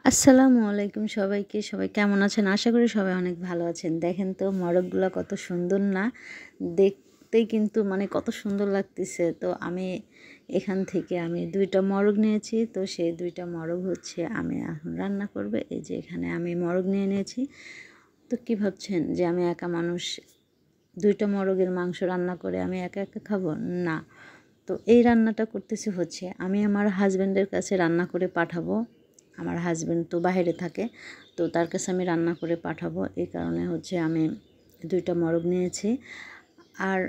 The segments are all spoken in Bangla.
আসসালামু আলাইকুম সবাইকে। সবাই কেমন আছেন? আশা করি সবাই অনেক ভালো আছেন। দেখেন তো মোরগগুলো কত সুন্দর না? দেখতেই কিন্তু মানে কত সুন্দর লাগতেছে। তো আমি এখান থেকে ২টা মোরগ নিয়েছি। তো সেই ২টা মোরগ হচ্ছে আমি এখন রান্না করব। এই যে এখানে আমি মোরগ নিয়ে নিয়েছি। তো কী ভাবছেন যে আমি একা মানুষ ২টা মোরগের মাংস রান্না করে আমি একা একা খাবো? না। তো এই রান্নাটা করতেছি হচ্ছে আমি আমার হাজব্যান্ডের কাছে রান্না করে পাঠাবো। আমার হাজব্যান্ড তো বাইরে থাকে, তো তার কাছে আমি রান্না করে পাঠাবো। এই কারণে হচ্ছে আমি ২টা মোরগ নিয়েছি। আর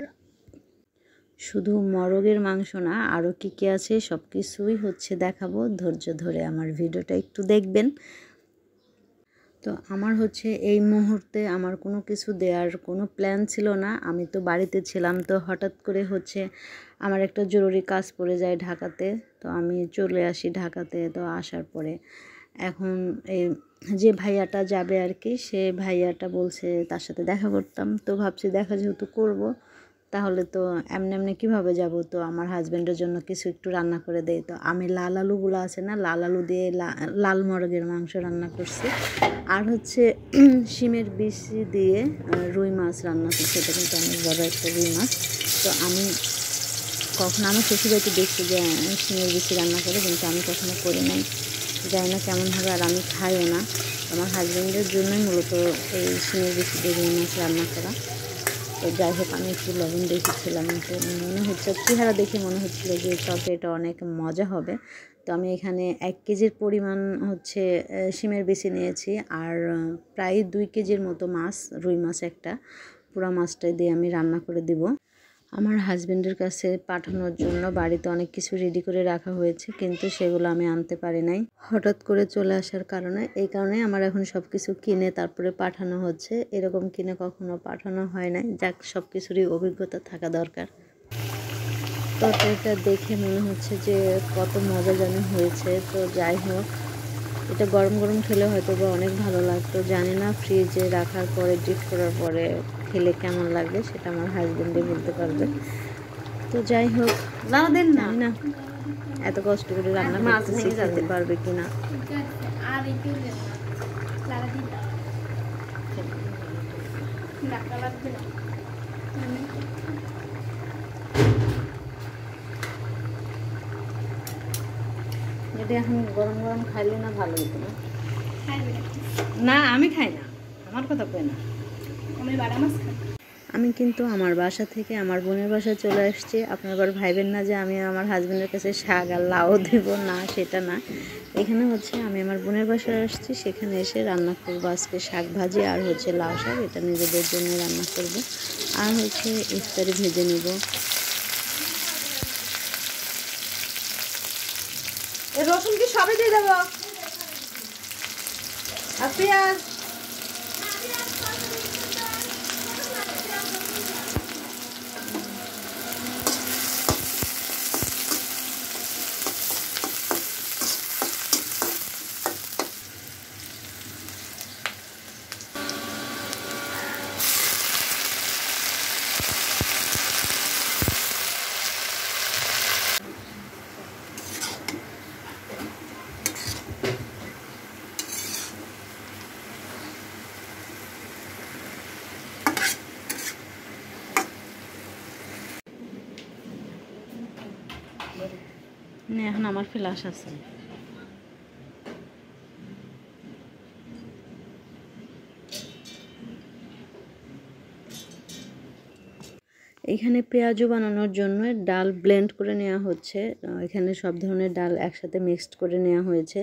শুধু মোরগের মাংস না, আরও কী কী আছে সব কিছুই হচ্ছে দেখাবো। ধৈর্য ধরে আমার ভিডিওটা একটু দেখবেন। তো আমার হচ্ছে এই মুহূর্তে আমার কোনো কিছু দেওয়ার কোনো প্ল্যান ছিল না। আমি তো বাড়িতে ছিলাম, তো হঠাৎ করে হচ্ছে আমার একটা জরুরি কাজ পড়ে যায় ঢাকাতে। তো আমি চলে আসি ঢাকাতে। তো আসার পরে এখন এই যে ভাইয়াটা যাবে আর কি, সে ভাইয়াটা বলছে তার সাথে দেখা করতাম। তো ভাবছি দেখা যেহেতু করব, তাহলে তো এমনি এমনি কীভাবে যাব। তো আমার হাজব্যান্ডের জন্য কিছু একটু রান্না করে দেয়। তো আমি লাল আলুগুলো আছে না, লাল আলু দিয়ে লাল মোরগের মাংস রান্না করছি। আর হচ্ছে শিমের বিচি দিয়ে রুই মাছ রান্না করছি। এটা কিন্তু অনেক বড় একটা রুই মাছ। তো আমি কখনো আমার শ্বশুরবাড়িতে দেখছি যে শিমের বিচি রান্না করে, কিন্তু আমি কখনো করি নাই, জানি না কেমন হবে। আর আমি খাইও না। আমার হাজব্যান্ডের জন্যই মূলত এই শিমের বিচি দিয়ে রুই মাছ রান্না করা। তো যাই হোক, আমি একটু লবণ দেখেছিলাম, তো মনে হচ্ছে চেহারা দেখে মনে হচ্ছিলো যে তরকারিটা অনেক মজা হবে। তো আমি এখানে 1 কেজির পরিমাণ হচ্ছে শিমের বিচি নিয়েছি। আর প্রায় 2 কেজির মতো মাছ, রুই মাছ একটা, পুরো মাছটাই দিয়ে আমি রান্না করে দিব। আমার হাজব্যান্ডের কাছে পাঠানোর জন্য বাড়িতে অনেক কিছু রেডি করে রাখা হয়েছে, কিন্তু সেগুলো আমি আনতে পারি নাই হঠাৎ করে চলে আসার কারণে। এই কারণে আমার এখন সব কিছু কিনে তারপরে পাঠানো হচ্ছে। এরকম কিনে কখনো পাঠানো হয় নাই। যাক, সব কিছুরই অভিজ্ঞতা থাকা দরকার। তরকারিটা দেখে মনে হচ্ছে যে কত মজা যেন হয়েছে। তো যাই হোক, এটা গরম গরম খেলে হয়তো বা অনেক ভালো লাগতো, জানি না ফ্রিজে রাখার পরে ডিপ করার পরে খেলে কেমন লাগবে, সেটা আমার হাজব্যান্ডে বলতে পারবে। তো যাই হোক, জানি না এত কষ্ট করে রান্না করতেছি খেতে পারবে কিনা। এটা এখন গরম গরম খাইলে না ভালো হতো না। না, আমি খাই না, আমার কথা কই না। আমি কিন্তু আমার বাসা থেকে আমার বোনের বাসায় চলে আসছি। আপনার আবার ভাইবেন না যে আমি আমার হাজব্যান্ডের কাছে শাক আর লাউ দেবো, না সেটা না। এখানে হচ্ছে আমি আমার বোনের বাসায় আসছি, সেখানে এসে রান্না করবো আজকে শাক ভাজি আর হচ্ছে লাউ শাক। এটা নিজেদের জন্য রান্না করব। আর হচ্ছে ইফতারি ভেজে নেব। রসুন কি সবই দিয়ে দেবো? আর পেঁয়াজ? না, এখন আমার ফ্ল্যাশ আছে। এখানে পেঁয়াজু বানানোর জন্য ডাল ব্লেন্ড করে নেওয়া হচ্ছে। এখানে সব ধরনের ডাল একসাথে মিক্সড করে নেওয়া হয়েছে।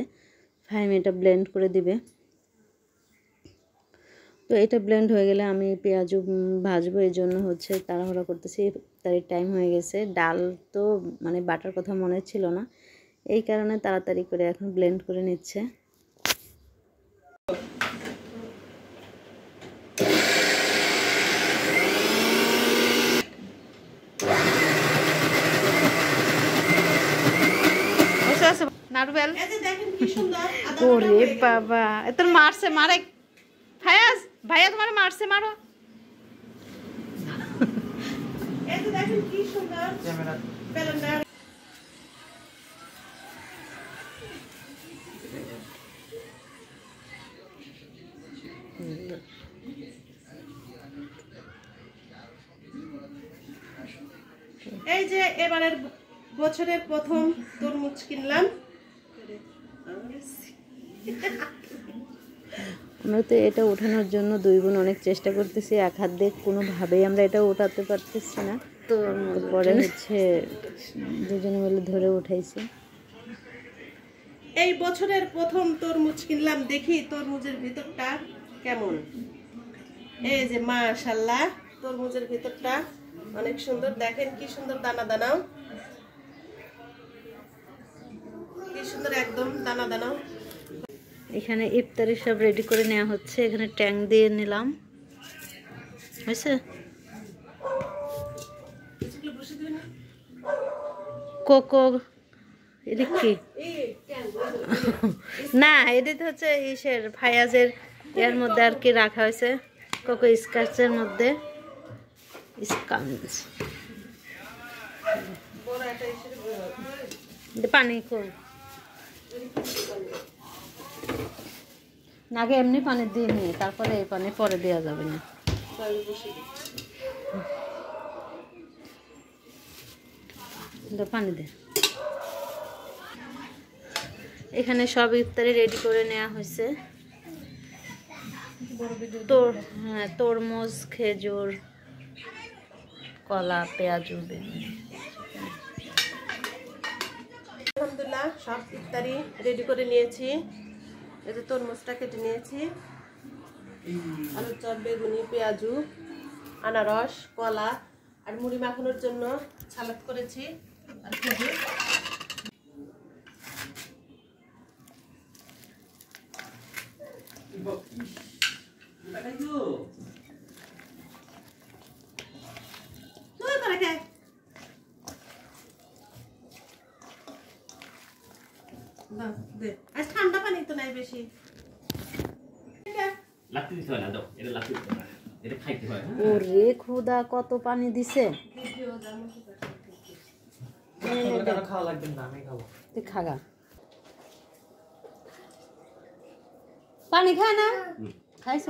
ফাইম এটা ব্লেন্ড করে দিবে। তো এটা ব্লেন্ড হয়ে গেলে আমি পেঁয়াজু ভাজবো, এই জন্য হচ্ছে তাড়াহুড়া করতেছি, তার টাইম হয়ে গেছে। ডাল তো মানে বাটার কথা মনে ছিল না, এই কারণে তাড়াতাড়ি করে এখন ব্লেন্ড করে নিচ্ছে। ওরে বাবা, তোর মারছে, মারে ফায়াজ ভাইয়া, তোমার মারছে, মারো। এই যে এবারের বছরের প্রথম তরমুজ কিনলাম। আমরা তো এটা ওঠানোর জন্য দুই বোন অনেক চেষ্টা করতেছি, এক হাত দিয়ে কোনোভাবেই আমরা এটা ওঠাতে পারতেছি না। তো পরে হচ্ছে দুজনে মিলে ধরে উঠাইছি। এই বছরের প্রথম তরমুজ কিনলাম, দেখি তরমুজের ভিতরটা কেমন। এই যে মাশাআল্লাহ, তরমুজের ভিতরটা অনেক সুন্দর, দেখেন কি সুন্দর দানা দানাও, কি সুন্দর একদম দানা দানাও। এখানে ইফতারি সব রেডি করে নেওয়া হচ্ছে। এখানে ট্যাং দিয়ে নিলাম, হয়েছে। কোকো এটা কি না, এটা হচ্ছে ইসের ফায়াজের এর মধ্যে আর কি রাখা হয়েছে, কোকো স্কাচের মধ্যে স্কাচ। পানি খুব আগে এমনি পানি দিয়ে নিয়ে তারপরে এই পানি পরে দেওয়া যাবে না। পানি দে। এখানে সব ইফতারি রেডি করে নেওয়া হয়েছে। হ্যাঁ, তরমুজ, খেজুর, কলা, পেঁয়াজু। আলহামদুলিল্লাহ সব ইফতারি রেডি করে নিয়েছি। এই যে তরমুজটা কেটে নিয়েছি, আলুর চপ, বেগুনি, পেঁয়াজু, আনারস, কলা আর মুড়ি মাখানোর জন্য সালাদ করেছি আর খেজুর। আজ ঠান্ডা পানি তো নাই বেশি। ওরে খুদা, কত পানি দিছে। খাগা পানি খায় না, খাইছ।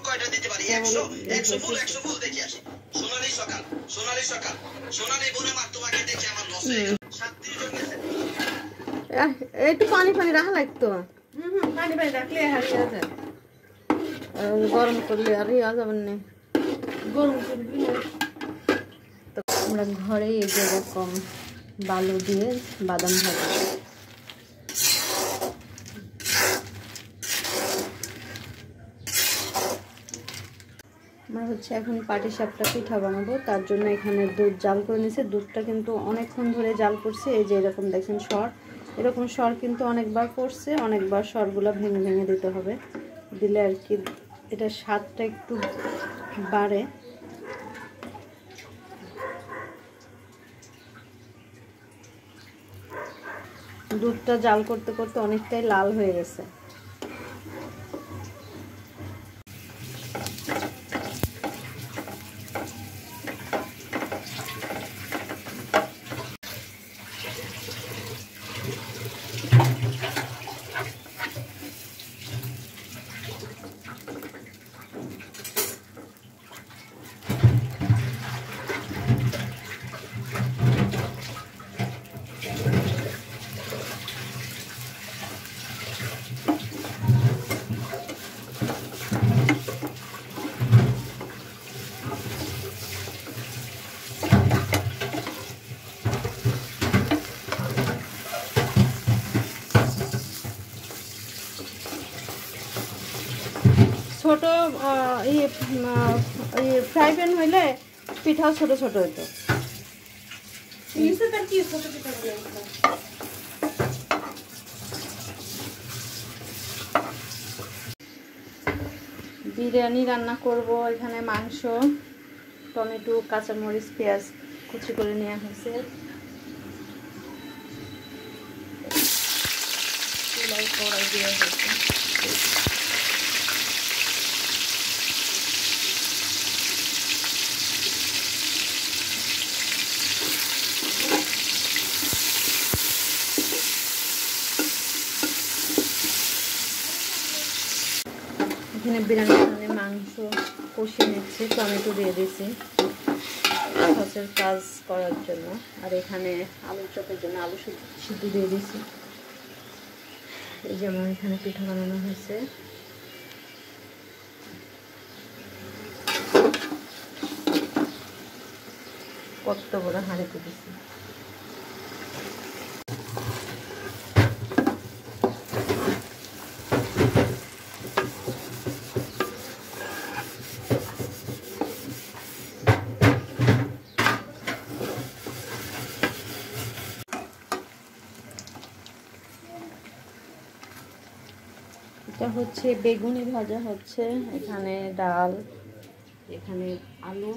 কয়টা দিতে পারি? 100 ফুল দেখি আসি। সোনালী সকাল, সোনালী সকাল, সোনালী বোন আমার তোমাকে দেখে আমার লস হয়ে গেল। 37 জন গেছে। একটু পানি পানি রাখা লাগতো। পানি পানি রাখলে হারিয়ে যায়, গরম করলে আর ইয়া যাবেন না, গরম করবি না। তো আমরা ঘরে এই যেরকম বালু দিয়ে বাদাম ভাজা। আমরা হচ্ছে এখন পাটিসাপটা পিঠা বানাবো, তার জন্য এখানে দুধ জাল করে নিয়েছে। দুধটা কিন্তু অনেকক্ষণ ধরে জাল করছে। এই যে এরকম দেখেন সর, এরকম সর কিন্তু অনেকবার পড়ছে, অনেকবার সরগুলো ভেঙে ভেঙে দিতে হবে, দিলে আর কি এটা স্বাদটা একটু বাড়ে। দুধটা জাল করতে করতে অনেকটাই লাল হয়ে গেছে। ছোট ফ্রাই প্যান হইলে পিঠাও ছোট ছোট হতো। বিরিয়ানি রান্না করব। এখানে মাংস, টমেটো, কাঁচামরিচ, পেঁয়াজ কুচি করে নেওয়া হয়েছে। কড়াই দেওয়া হয়েছে। এখানে বিরিয়ানি মাংস কষিয়ে নিচ্ছি, টমেটো দিয়ে দিয়েছি সসের কাজ করার জন্য। আর এখানে আলুর চপের জন্য আলু সিদ্ধ দিয়ে দিয়েছি। এই যেমন এখানে পিঠা বানানো হয়েছে। কত বড় হাঁড়িতে দিচ্ছি। এটা হচ্ছে বেগুনি ভাজা হচ্ছে, এখানে ডাল, এখানে আলু,